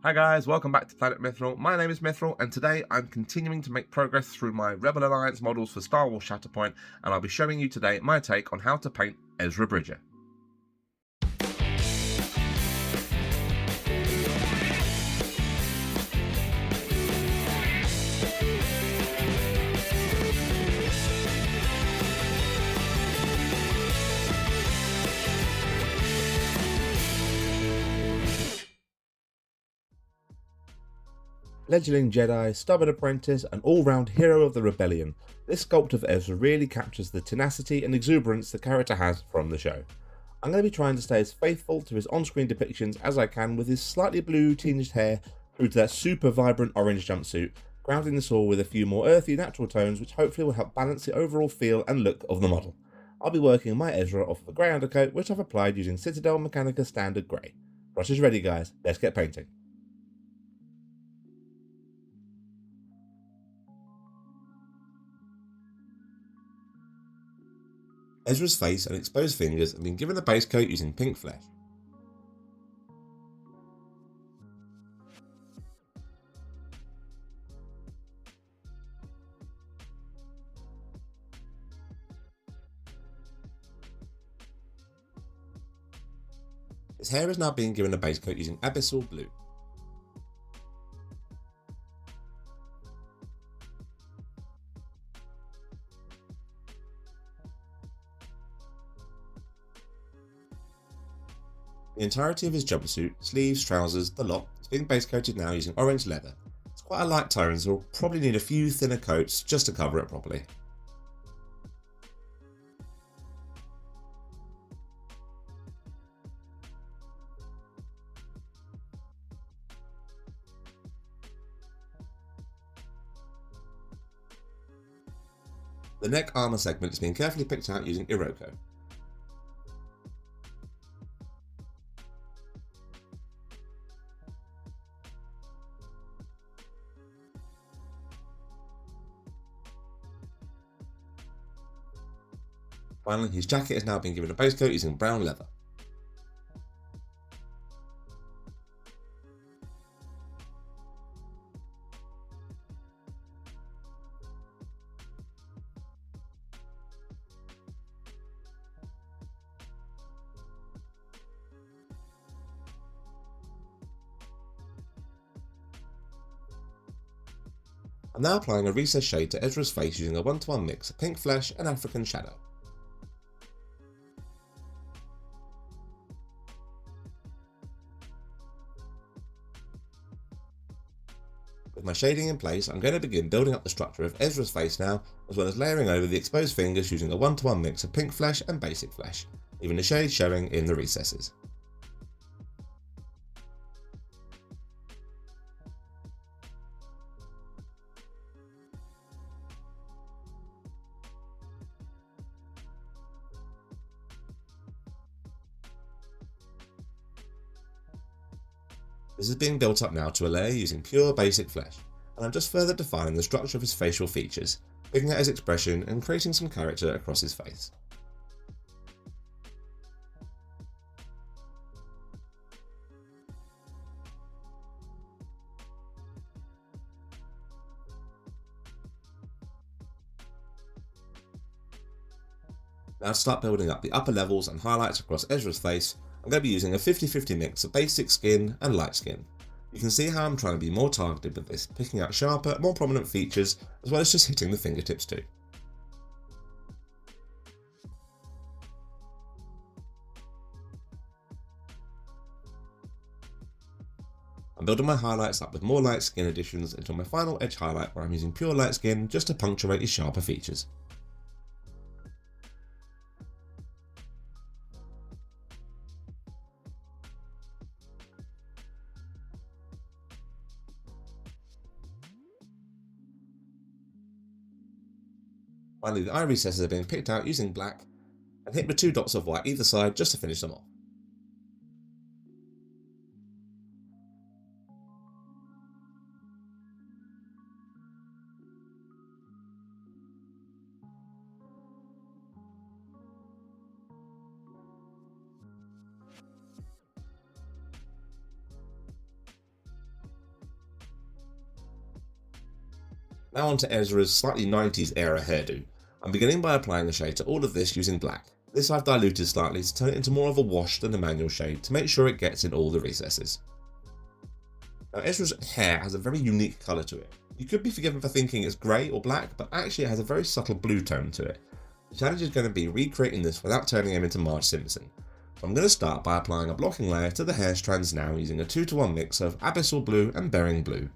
Hi guys, welcome back to Planet Mithril. My name is Mithril, and today I'm continuing to make progress through my Rebel Alliance models for Star Wars Shatterpoint, and I'll be showing you today my take on how to paint Ezra Bridger. Fledgling Jedi, stubborn apprentice, and all-round hero of the rebellion, this sculpt of Ezra really captures the tenacity and exuberance the character has from the show. I'm going to be trying to stay as faithful to his on-screen depictions as I can with his slightly blue tinged hair through to that super vibrant orange jumpsuit, grounding this all with a few more earthy natural tones which hopefully will help balance the overall feel and look of the model. I'll be working my Ezra off of a grey undercoat which I've applied using Citadel Mechanica Standard Grey. Brush is ready guys, let's get painting. Ezra's face and exposed fingers have been given a base coat using pink flesh. His hair is now being given a base coat using abyssal blue. The entirety of his jumpsuit, sleeves, trousers, the lot, is being base coated now using orange leather. It's quite a light tone, so we'll probably need a few thinner coats just to cover it properly. The neck armour segment is being carefully picked out using Iroko. Finally, his jacket is now being given a base coat using brown leather. I'm now applying a recessed shade to Ezra's face using a 1-to-1 mix of pink flesh and African shadow. With my shading in place, I'm going to begin building up the structure of Ezra's face now, as well as layering over the exposed fingers using a 1-to-1 mix of pink flesh and basic flesh, leaving the shades showing in the recesses. This is being built up now to a layer using pure basic flesh, and I'm just further defining the structure of his facial features, picking out his expression and creating some character across his face. Now to start building up the upper levels and highlights across Ezra's face, I'm going to be using a 50-50 mix of basic skin and light skin. You can see how I'm trying to be more targeted with this, picking out sharper, more prominent features, as well as just hitting the fingertips too. I'm building my highlights up with more light skin additions until my final edge highlight where I'm using pure light skin just to punctuate his sharper features. Finally, the eye recesses are being picked out using black and hit with 2 dots of white either side just to finish them off. Now on to Ezra's slightly 90s era hairdo. I'm beginning by applying a shade to all of this using black. This I've diluted slightly to turn it into more of a wash than a manual shade to make sure it gets in all the recesses. Now Ezra's hair has a very unique colour to it. You could be forgiven for thinking it's grey or black, but actually it has a very subtle blue tone to it. The challenge is going to be recreating this without turning him into Marge Simpson. So I'm going to start by applying a blocking layer to the hair strands now using a 2-to-1 mix of Abyssal Blue and Bering Blue.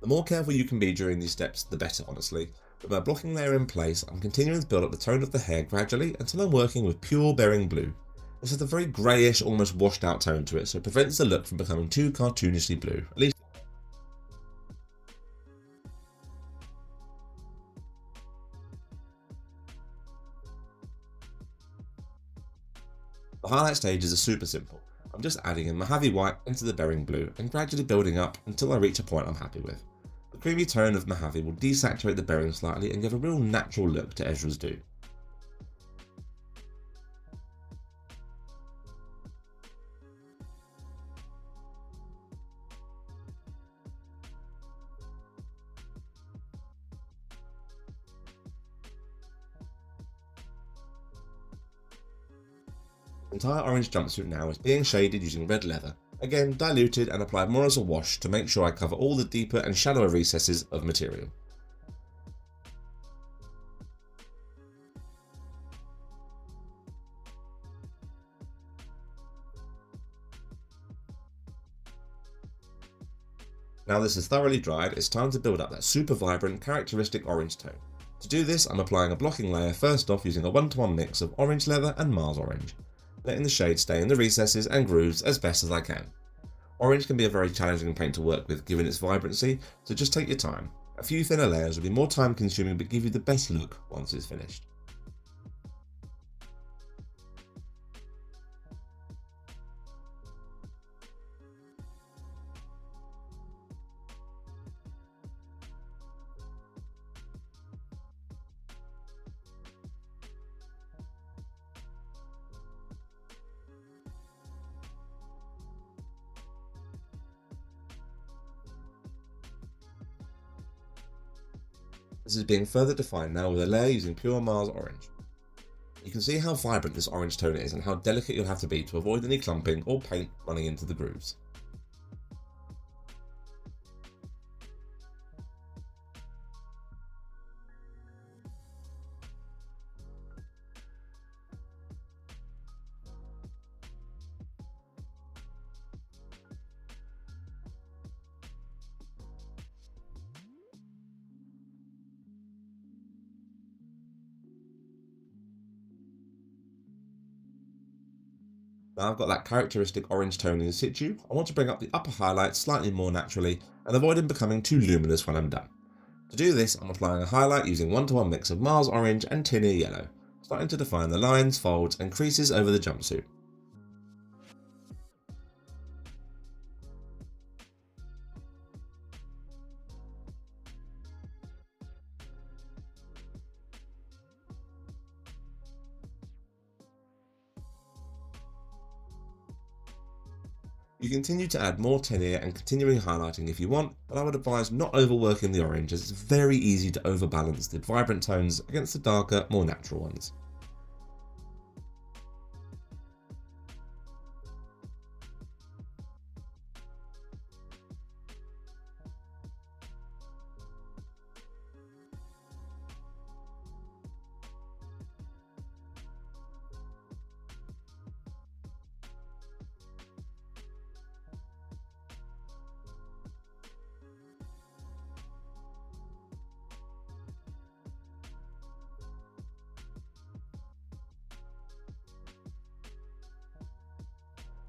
The more careful you can be during these steps, the better honestly. With my blocking layer in place, I'm continuing to build up the tone of the hair gradually until I'm working with pure Bering Blue. This has a very greyish, almost washed out tone to it, so it prevents the look from becoming too cartoonishly blue, at least. The highlight stages are super simple. I'm just adding in Mojave White into the Bering Blue and gradually building up until I reach a point I'm happy with. The creamy tone of Mojave will desaturate the Bering slightly and give a real natural look to Ezra's do. The entire orange jumpsuit now is being shaded using red leather, again diluted and applied more as a wash to make sure I cover all the deeper and shallower recesses of material. Now this is thoroughly dried, it's time to build up that super vibrant, characteristic orange tone. To do this, I'm applying a blocking layer first off using a 1-to-1 mix of orange leather and Mars orange, letting the shade stay in the recesses and grooves as best as I can. Orange can be a very challenging paint to work with given its vibrancy, so just take your time. A few thinner layers will be more time consuming but give you the best look once it's finished. This is being further defined now with a layer using pure Mars orange. You can see how vibrant this orange tone is and how delicate you'll have to be to avoid any clumping or paint running into the grooves. Now I've got that characteristic orange tone in situ, I want to bring up the upper highlights slightly more naturally and avoid them becoming too luminous when I'm done. To do this, I'm applying a highlight using 1-to-1 mix of Mars orange and tin ear yellow, starting to define the lines, folds and creases over the jumpsuit. You continue to add more tin ear and continuing highlighting if you want, but I would advise not overworking the orange as it's very easy to overbalance the vibrant tones against the darker, more natural ones.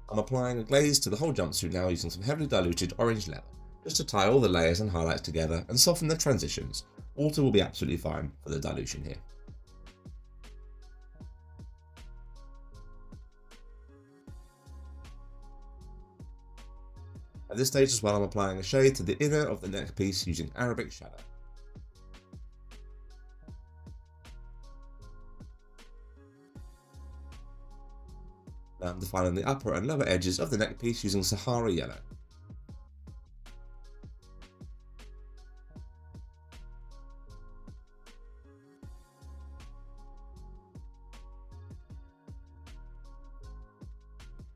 I'm applying a glaze to the whole jumpsuit now using some heavily diluted orange leather, just to tie all the layers and highlights together and soften the transitions. Water will be absolutely fine for the dilution here. At this stage as well, I'm applying a shade to the inner of the neck piece using Arabic Shadow. Now I'm defining the upper and lower edges of the neck piece using Sahara yellow.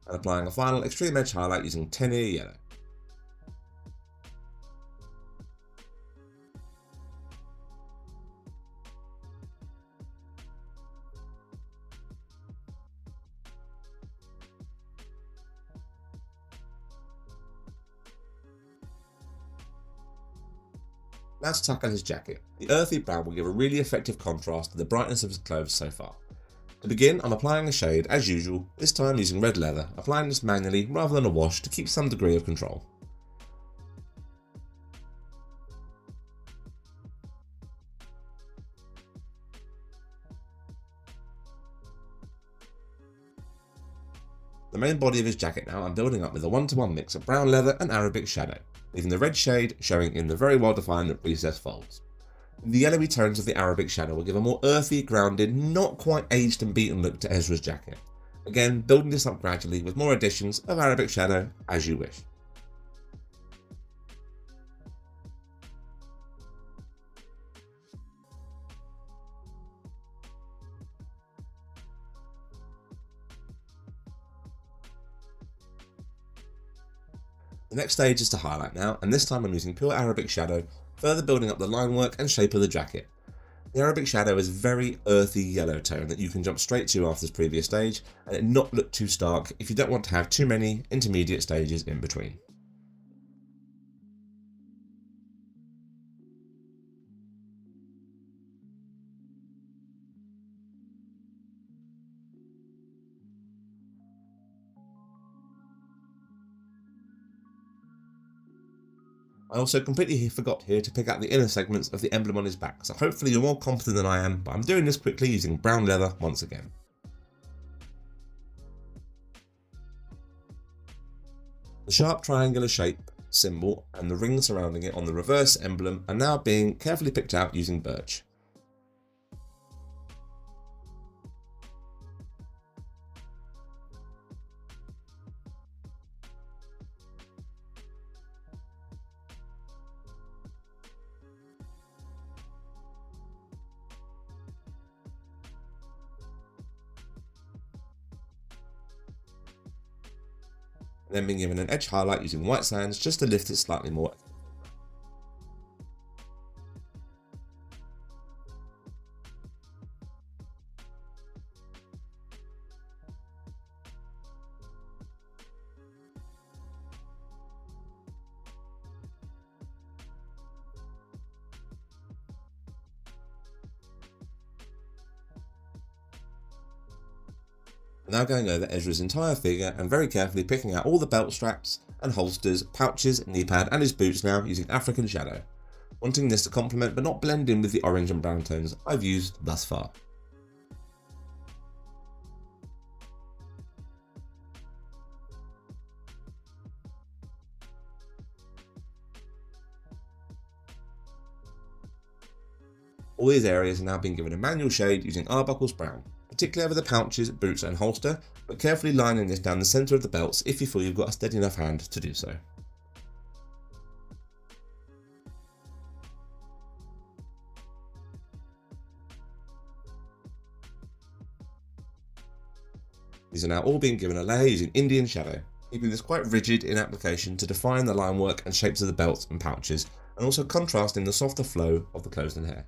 And applying a final extreme edge highlight using PENNIES yellow. Now to tackle his jacket. The earthy brown will give a really effective contrast to the brightness of his clothes so far. To begin, I'm applying a shade as usual, this time using red leather, applying this manually rather than a wash to keep some degree of control. The main body of his jacket now I'm building up with a 1-to-1 mix of brown leather and Arabic shadow, leaving the red shade showing in the very well defined recessed folds. The yellowy tones of the Arabic shadow will give a more earthy, grounded, not quite aged and beaten look to Ezra's jacket. Again, building this up gradually with more additions of Arabic shadow as you wish. The next stage is to highlight now, and this time I'm using pure Arabic shadow, further building up the line work and shape of the jacket. The Arabic shadow is a very earthy yellow tone that you can jump straight to after this previous stage, and it not look too stark if you don't want to have too many intermediate stages in between. I also completely forgot here to pick out the inner segments of the emblem on his back, so hopefully you're more competent than I am, but I'm doing this quickly using brown leather once again. The sharp triangular shape symbol and the ring surrounding it on the reverse emblem are now being carefully picked out using birch. And then being given an edge highlight using white sands just to lift it slightly more. Now going over Ezra's entire figure and very carefully picking out all the belt straps and holsters, pouches, knee pad and his boots now using African shadow, wanting this to complement but not blend in with the orange and brown tones I've used thus far. All these areas are now being given a manual shade using Arbuckle's brown, particularly over the pouches, boots and holster, but carefully lining this down the centre of the belts if you feel you've got a steady enough hand to do so. These are now all being given a layer using Indian shadow, keeping this quite rigid in application to define the line work and shapes of the belts and pouches, and also contrasting the softer flow of the clothes and hair.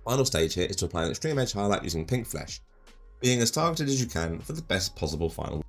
Final stage here is to apply an extreme edge highlight using pink flesh, being as targeted as you can for the best possible final.